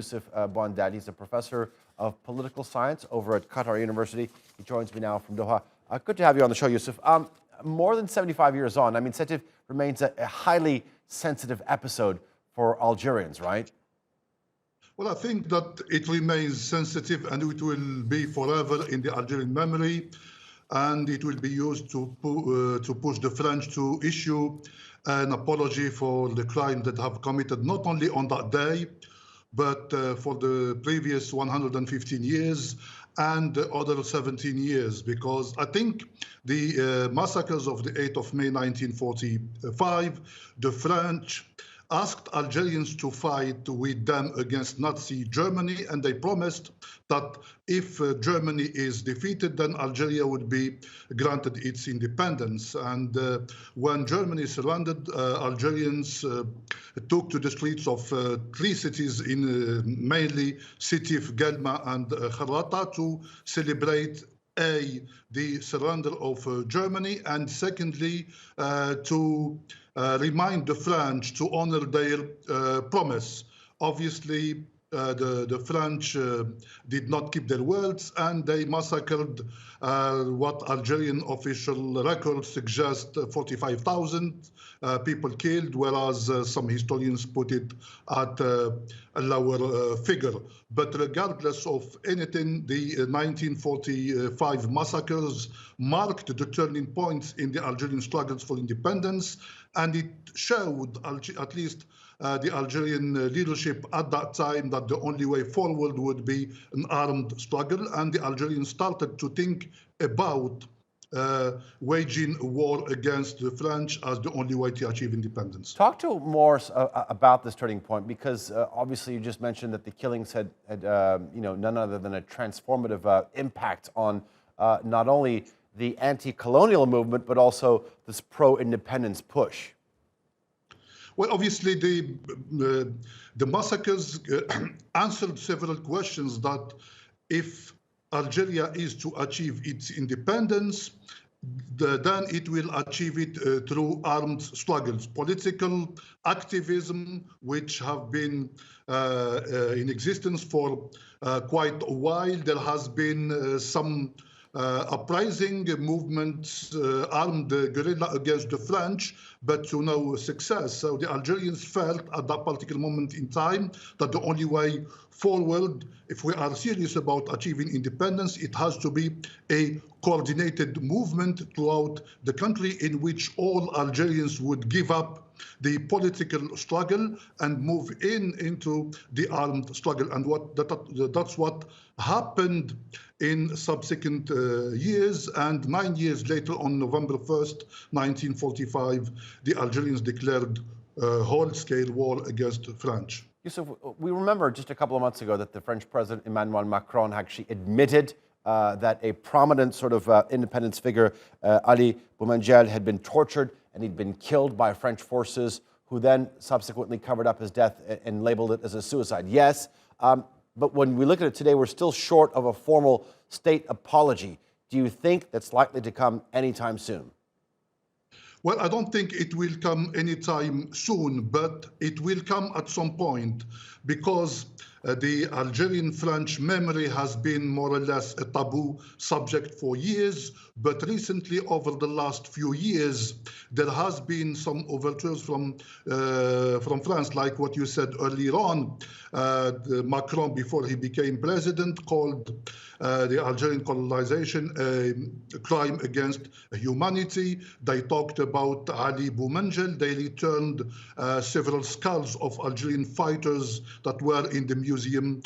Youcef Bouandel. He's a professor of political science over at Qatar University. He joins me now from Doha. Good to have you on the show, Youcef. More than 75 years on, I mean, Sétif remains a highly sensitive episode for Algerians, right? Well, I think that it remains sensitive and it will be forever in the Algerian memory, and it will be used to push the French to issue an apology for the crime that have committed not only on that day, but for the previous 115 years and the other 17 years, because I think the massacres of the 8th of May 1945, the French asked Algerians to fight with them against Nazi Germany, and they promised that if Germany is defeated, then Algeria would be granted its independence. And when Germany surrendered, Algerians took to the streets of three cities in mainly Sétif, Guelma, and Kharrata to celebrate the surrender of Germany, and secondly, to remind the French to honor their promise. Obviously, the French did not keep their words, and they massacred what Algerian official records suggest 45,000 people killed, whereas some historians put it at a lower figure. But regardless of anything, the 1945 massacres marked the turning points in the Algerian struggles for independence, and it showed, at least the Algerian leadership at that time, that the only way forward would be an armed struggle, and the Algerians started to think about waging a war against the French as the only way to achieve independence. Talk to more about this turning point, because obviously you just mentioned that the killings had none other than a transformative impact on not only the anti-colonial movement, but also this pro-independence push. Well, obviously, the massacres answered several questions that if Algeria is to achieve its independence, then it will achieve it through armed struggles, political activism, which have been in existence for quite a while. There has been some uprising movements, armed guerrilla against the French, but to no success. So the Algerians felt at that particular moment in time that the only way forward, if we are serious about achieving independence, it has to be a coordinated movement throughout the country in which all Algerians would give up the political struggle and move into the armed struggle. And that's what happened in subsequent years. And 9 years later, on November 1st, 1945, the Algerians declared a whole-scale war against the French. Youcef, we remember just a couple of months ago that the French President Emmanuel Macron actually admitted that a prominent sort of independence figure, Ali Bouandel, had been tortured and he'd been killed by French forces, who then subsequently covered up his death and labeled it as a suicide. Yes, but when we look at it today, we're still short of a formal state apology. Do you think that's likely to come anytime soon? Well, I don't think it will come anytime soon, but it will come at some point, because the Algerian-French memory has been more or less a taboo subject for years. But recently, over the last few years, there has been some overtures from France, like what you said earlier on. Macron, before he became president, called the Algerian colonization a crime against humanity. They talked about Ali Bouandel. They returned several skulls of Algerian fighters that were in the museum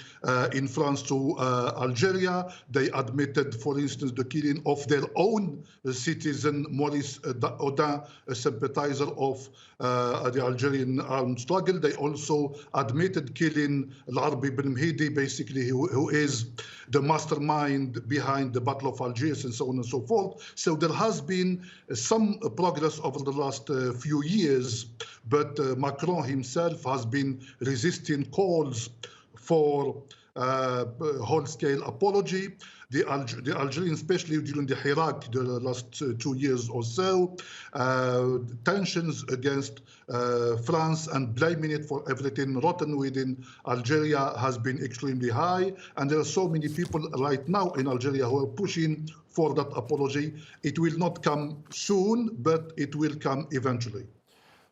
in France to Algeria. They admitted, for instance, the killing of their own citizen, Maurice Audin, a sympathizer of the Algerian armed struggle. They also admitted killing Al-Arbi Ben Mhidi, basically, who is the mastermind behind the Battle of Algiers, and so on and so forth. So there has been some progress over the last few years, but Macron himself has been resisting calls for whole-scale apology. The Algerians, especially during the Hirak, the last 2 years or so, tensions against France and blaming it for everything rotten within Algeria has been extremely high. And there are so many people right now in Algeria who are pushing for that apology. It will not come soon, but it will come eventually.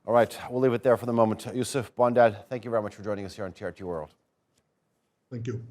All right, we'll leave it there for the moment. Youcef, Bouandel, thank you very much for joining us here on TRT World. Thank you.